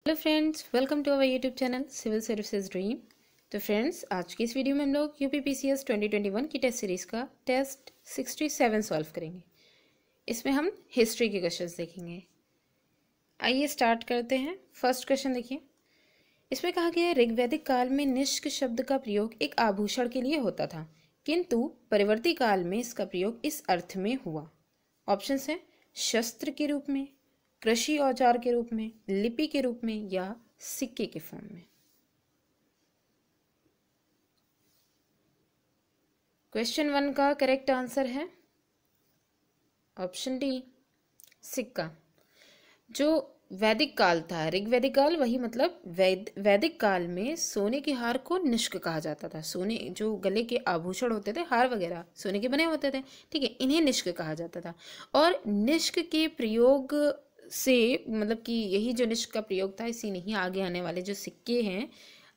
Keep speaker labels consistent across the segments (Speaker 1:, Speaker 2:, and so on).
Speaker 1: Hello friends, welcome to our YouTube channel civil services dream. तो friends, आज की इस वीडियो में हम लोग यूपीपीसीएस 2021 की टेस्ट सीरीज़ का टेस्ट 67 सॉल्व करेंगे। इसमें हम हिस्ट्री के क्वेश्चंस देखेंगे। आइए स्टार्ट करते हैं। फर्स्ट क्वेश्चन देखिए। इसमें कहा गया है ऋग्वैदिक काल में निष्क शब्द का प्रयोग एक आभूषण के लिए होता था, किंतु परवर्ती काल में इसका प्रयोग इस अर्थ में हुआ। ऑप्शंस हैं शस्त्र के रूप में, कृषि औजार के रूप में, लिपि के रूप में या सिक्के के फॉर्म में। क्वेश्चन 1 का करेक्ट आंसर है ऑप्शन डी, सिक्का। जो वैदिक काल था, ऋग्वैदिक काल, वही मतलब वैदिक काल में सोने के हार को निष्क कहा जाता था। सोने जो गले के आभूषण होते थे, हार वगैरह सोने के बने होते थे, ठीक है, इन्हें निष्क कहा जाता था। और निष्क के प्रयोग से मतलब कि यही जो निष्क का प्रयोग था, इसी नहीं आगे आने वाले जो सिक्के हैं,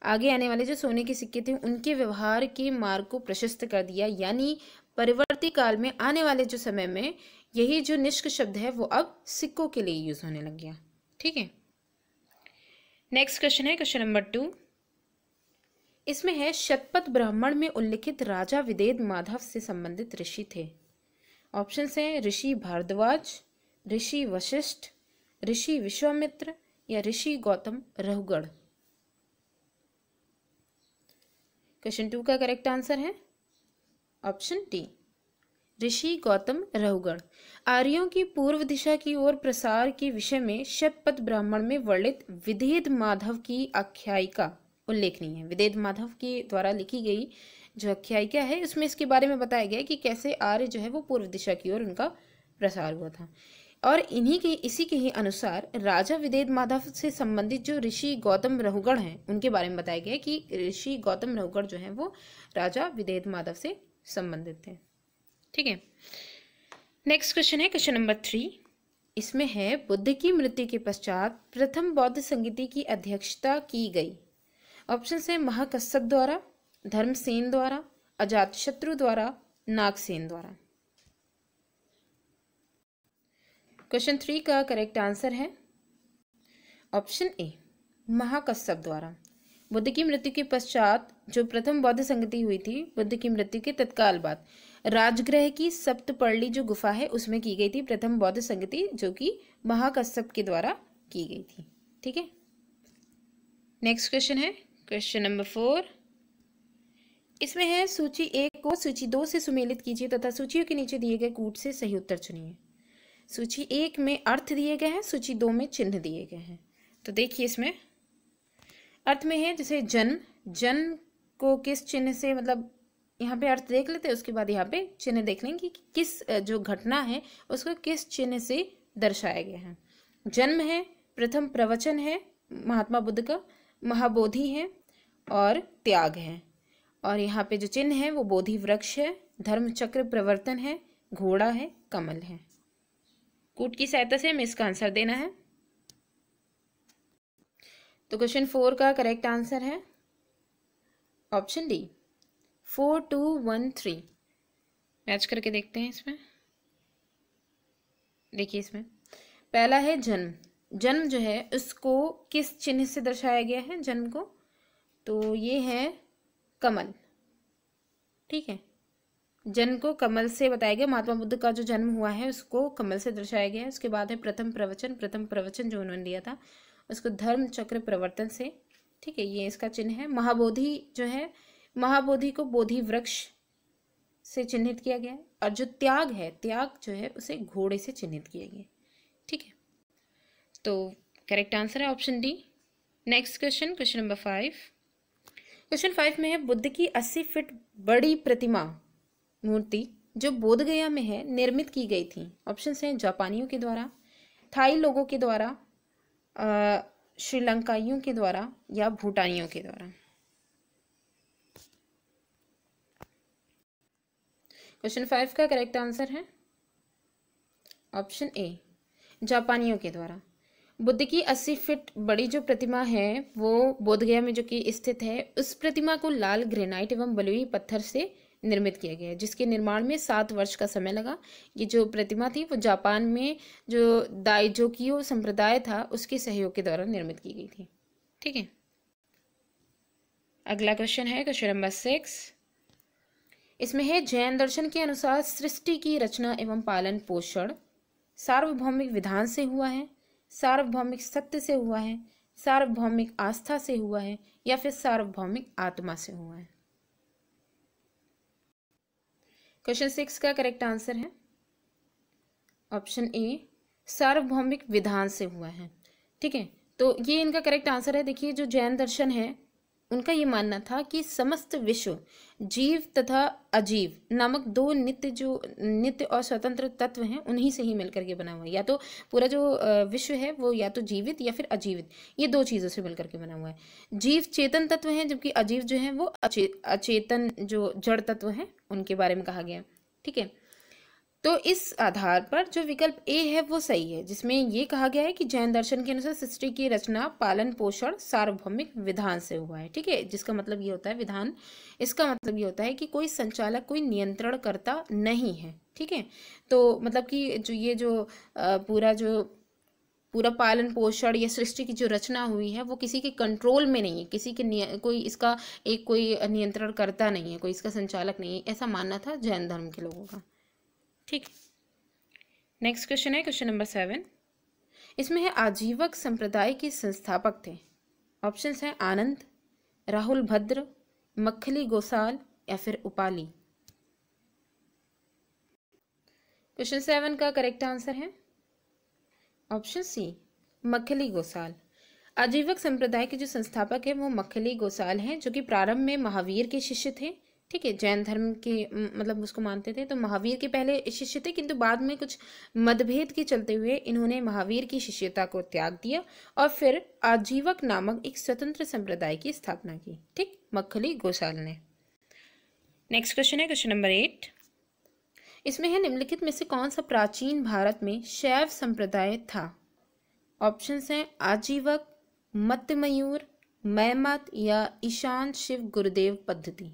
Speaker 1: आगे आने वाले जो सोने के सिक्के थे, उनके व्यवहार के मार्ग को प्रशस्त कर दिया। यानी परिवर्ती काल में आने वाले जो समय में यही जो निष्क शब्द है वो अब सिक्कों के लिए यूज होने लग गया। ठीक है, नेक्स्ट क्वेश्चन है क्वेश्चन नंबर 2। इसमें है शतपथ ब्राह्मण में उल्लिखित राजा विदेद माधव से संबंधित ऋषि थे। ऑप्शन है ऋषि भारद्वाज, ऋषि वशिष्ठ, ऋषि विश्वामित्र या ऋषि गौतम रहुगढ़। क्वेश्चन 2 का करेक्ट आंसर है ऑप्शन डी, ऋषि गौतम रहुगढ़। आर्यों की पूर्व दिशा की ओर प्रसार के विषय में शतपथ ब्राह्मण में वर्णित विदेद माधव की आख्यायिका उल्लेखनीय है। विदेद माधव के द्वारा लिखी गई जो आख्यायिका है, उसमें इसके बारे में बताया गया कि कैसे आर्य जो है वो पूर्व दिशा की ओर उनका प्रसार हुआ था। और इसी के ही अनुसार राजा विदेद माधव से संबंधित जो ऋषि गौतम रहुगढ़ हैं, उनके बारे में बताया गया कि ऋषि गौतम रहुगढ़ जो है वो राजा विदेद माधव से संबंधित थे। ठीक है, नेक्स्ट क्वेश्चन है क्वेश्चन नंबर 3। इसमें है बुद्ध की मृत्यु के पश्चात प्रथम बौद्ध संगीति की अध्यक्षता की गई। ऑप्शन है महाकश्यप द्वारा, धर्मसेन द्वारा, अजातशत्रु द्वारा, नागसेन द्वारा। क्वेश्चन 3 का करेक्ट आंसर है ऑप्शन ए, महाकश्यप द्वारा। बुद्ध की मृत्यु के पश्चात जो प्रथम बौद्ध संगति हुई थी, बुद्ध की मृत्यु के तत्काल बाद राजगृह की सप्तपर्णी जो गुफा है उसमें की गई थी प्रथम बौद्ध संगति, जो कि महाकश्यप के द्वारा की गई थी। ठीक है, नेक्स्ट क्वेश्चन है क्वेश्चन नंबर 4। इसमें है सूची 1 को सूची 2 से सुमेलित कीजिए तथा सूचियों के नीचे दिए गए कूट से सही उत्तर चुनिए। सूची 1 में अर्थ दिए गए हैं, सूची 2 में चिन्ह दिए गए हैं। तो देखिए, इसमें अर्थ में है जैसे जन्म, जन्म को किस चिन्ह से, मतलब यहाँ पे अर्थ देख लेते हैं, उसके बाद यहाँ पे चिन्ह देख लेंगे कि किस जो घटना है उसको किस चिन्ह से दर्शाया गया है। जन्म है, प्रथम प्रवचन है महात्मा बुद्ध का, महाबोधि है और त्याग है। और यहाँ पे जो चिन्ह है वो बोधि वृक्ष है, धर्म चक्र प्रवर्तन है, घोड़ा है, कमल है। कूट की सहायता से हमें इसका आंसर देना है। तो क्वेश्चन 4 का करेक्ट आंसर है ऑप्शन डी, 4 2 1 3। मैच करके देखते हैं। इसमें देखिए, इसमें पहला है जन्म। जन्म जो है उसको किस चिन्ह से दर्शाया गया है जन्म को, तो ये है कमल। ठीक है, जन्म को कमल से बताया गया। महात्मा बुद्ध का जो जन्म हुआ है उसको कमल से दर्शाया गया है। उसके बाद है प्रथम प्रवचन, प्रथम प्रवचन जो उन्होंने दिया था उसको धर्म चक्र प्रवर्तन से, ठीक है, ये इसका चिन्ह है। महाबोधि जो है, महाबोधि को बोधि वृक्ष से चिन्हित किया गया है। और जो त्याग है, त्याग जो है उसे घोड़े से चिन्हित किया गया। ठीक है, तो करेक्ट आंसर है option D. Next question, question number 5। Question 5 में है बुद्ध की 80 फीट बड़ी प्रतिमा मूर्ति जो बोध गया में है निर्मित की गई थी। ऑप्शन हैं जापानियों के द्वारा, थाई लोगों के द्वारा, श्रीलंकाइयों के द्वारा या भूटानियों के द्वारा। क्वेश्चन 5 का करेक्ट आंसर है ऑप्शन ए, जापानियों के द्वारा। बुद्ध की 80 फीट बड़ी जो प्रतिमा है वो बोधगया में जो कि स्थित है, उस प्रतिमा को लाल ग्रेनाइट एवं बलुई पत्थर से निर्मित किया गया है, जिसके निर्माण में 7 वर्ष का समय लगा। ये जो प्रतिमा थी वो जापान में जो दाइजोकियो संप्रदाय था उसके सहयोग के द्वारा निर्मित की गई थी। ठीक है, अगला क्वेश्चन है क्वेश्चन नंबर 6। इसमें है जैन दर्शन के अनुसार सृष्टि की रचना एवं पालन पोषण सार्वभौमिक विधान से हुआ है, सार्वभौमिक सत्य से हुआ है, सार्वभौमिक आस्था से हुआ है, या फिर सार्वभौमिक आत्मा से हुआ है। क्वेश्चन 6 का करेक्ट आंसर है ऑप्शन ए, सार्वभौमिक विधान से हुआ है। ठीक है, तो ये इनका करेक्ट आंसर है। देखिए, जो जैन दर्शन है उनका ये मानना था कि समस्त विश्व जीव तथा अजीव नामक दो नित्य और स्वतंत्र तत्व हैं, उन्हीं से ही मिलकर के बना हुआ है। या तो पूरा जो विश्व है वो या तो जीवित या फिर अजीवित, ये दो चीज़ों से मिलकर के बना हुआ है। जीव चेतन तत्व हैं, जबकि अजीव जो है वो अचेतन जो जड़ तत्व हैं उनके बारे में कहा गया। ठीक है, तो इस आधार पर जो विकल्प ए है वो सही है, जिसमें ये कहा गया है कि जैन दर्शन के अनुसार सृष्टि की रचना पालन पोषण सार्वभौमिक विधान से हुआ है। ठीक है, जिसका मतलब ये होता है विधान, इसका मतलब ये होता है कि कोई संचालक, कोई नियंत्रण करता नहीं है। ठीक है, तो मतलब कि जो ये जो पूरा पालन पोषण या सृष्टि की जो रचना हुई है वो किसी के कंट्रोल में नहीं है, किसी के कोई इसका कोई नियंत्रण करता नहीं है, कोई इसका संचालक नहीं है, ऐसा मानना था जैन धर्म के लोगों का। ठीक, नेक्स्ट क्वेश्चन है क्वेश्चन नंबर 7। इसमें है आजीवक संप्रदाय के संस्थापक थे। ऑप्शंस हैं आनंद, राहुल भद्र, मक्खली गोसाल, या फिर उपाली। क्वेश्चन 7 का करेक्ट आंसर है ऑप्शन सी, मक्खली गोसाल। आजीवक संप्रदाय के जो संस्थापक है वो मक्खली गोसाल हैं, जो कि प्रारंभ में महावीर के शिष्य थे। ठीक है, जैन धर्म के मतलब उसको मानते थे, तो महावीर के पहले शिष्य थे, किंतु बाद में कुछ मतभेद के चलते हुए इन्होंने महावीर की शिष्यता को त्याग दिया और फिर आजीवक नामक एक स्वतंत्र संप्रदाय की स्थापना की। ठीक, मक्खली गोसाल ने। नेक्स्ट क्वेश्चन है क्वेश्चन नंबर 8। इसमें है निम्नलिखित में से कौन सा प्राचीन भारत में शैव संप्रदाय था। ऑप्शंस हैं आजीवक, मत्तमयूर, मैमत, या ईशान शिव गुरुदेव पद्धति।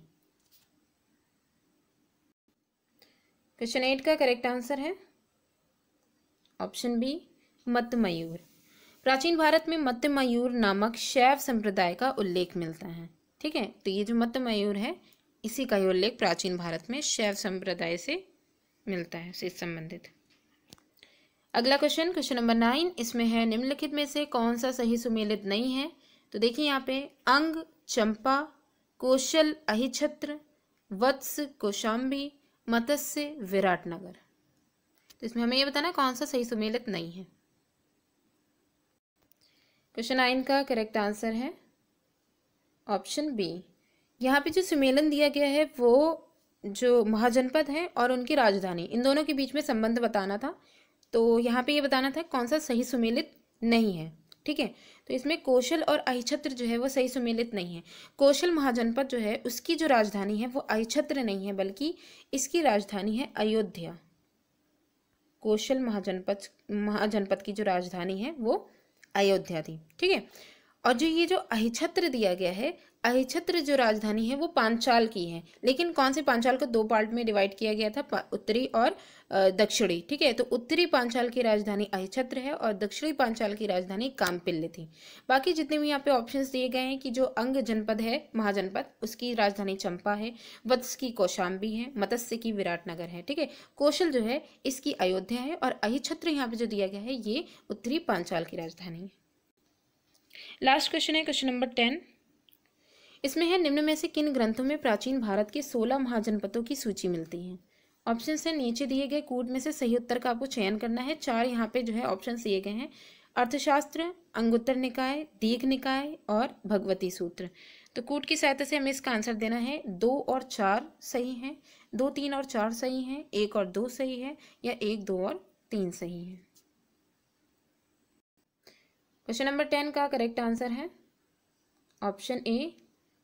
Speaker 1: क्वेश्चन 8 का करेक्ट आंसर है ऑप्शन बी, मत्तमयूर। प्राचीन भारत में मत्तमयूर नामक शैव संप्रदाय का उल्लेख मिलता है। ठीक है, तो ये जो मत्तमयूर है इसी का ही उल्लेख प्राचीन भारत में शैव संप्रदाय से मिलता है, से संबंधित। अगला क्वेश्चन क्वेश्चन नंबर 9। इसमें है निम्नलिखित में से कौन सा सही सुमेलित नहीं है। तो देखिए यहाँ पे अंग चंपा, कौशल अहिछत्र, वत्स कौशाम्बी, मत्स्य विराटनगर। तो इसमें हमें यह बताना कौन सा सही सुमेलित नहीं है। क्वेश्चन 9 का करेक्ट आंसर है ऑप्शन बी। यहाँ पे जो सुमेलन दिया गया है वो जो महाजनपद है और उनकी राजधानी, इन दोनों के बीच में संबंध बताना था। तो यहाँ पे ये बताना था कौन सा सही सुमेलित नहीं है। ठीक है, तो इसमें कौशल और अहिछत्र जो है वो सही सुमेलित नहीं है। कौशल महाजनपद जो है उसकी जो राजधानी है वो अहिछत्र नहीं है, बल्कि इसकी राजधानी है अयोध्या। कौशल महाजनपद की जो राजधानी है वो अयोध्या थी। ठीक है, और जो अहिछत्र दिया गया है, अहिछत्र जो राजधानी है वो पांचाल की है। लेकिन कौन से पांचाल को दो पार्ट में डिवाइड किया गया था, उत्तरी और दक्षिणी। ठीक है, तो उत्तरी पांचाल की राजधानी अहिछत्र है और दक्षिणी पांचाल की राजधानी कामपिल्य थी। बाकी जितने भी यहाँ पे ऑप्शंस दिए गए हैं कि जो अंग जनपद है महाजनपद उसकी राजधानी चंपा है, वत्स की कौशाम्बी है, मत्स्य की विराटनगर है। ठीक है, कौशल जो है इसकी अयोध्या है और अहिछत्र यहाँ पे जो दिया गया है ये उत्तरी पांचाल की राजधानी है। लास्ट क्वेश्चन है क्वेश्चन नंबर 10। इसमें है निम्न में से किन ग्रंथों में प्राचीन भारत के 16 महाजनपदों की सूची मिलती है। ऑप्शन है नीचे दिए गए कूट में से सही उत्तर का आपको चयन करना है। 4 यहाँ पे जो है ऑप्शन दिए गए हैं, अर्थशास्त्र, अंगुत्तर निकाय, दीघ निकाय और भगवती सूत्र। तो कूट की सहायता से हमें इसका आंसर देना है। 2 और 4 सही है, 2, 3 और 4 सही है, 1 और 2 सही है, या 1, 2 और 3 सही है। क्वेश्चन नंबर 10 का करेक्ट आंसर है ऑप्शन ए,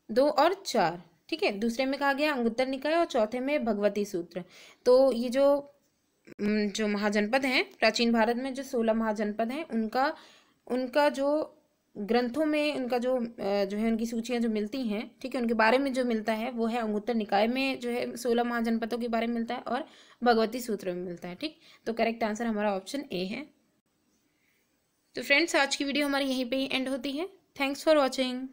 Speaker 1: 2 और 4। ठीक है, दूसरे में कहा गया अंगुत्तर निकाय और चौथे में भगवती सूत्र। तो ये जो महाजनपद हैं प्राचीन भारत में, जो 16 महाजनपद हैं उनका जो ग्रंथों में उनका जो है उनकी सूचियाँ जो मिलती हैं, ठीक है, उनके बारे में जो मिलता है वो है अंगुत्तर निकाय में जो है 16 महाजनपदों के बारे में मिलता है और भगवती सूत्र में मिलता है। ठीक, तो करेक्ट आंसर हमारा ऑप्शन ए है। तो फ्रेंड्स, आज की वीडियो हमारी यहीं पे ही एंड होती है। Thanks for watching.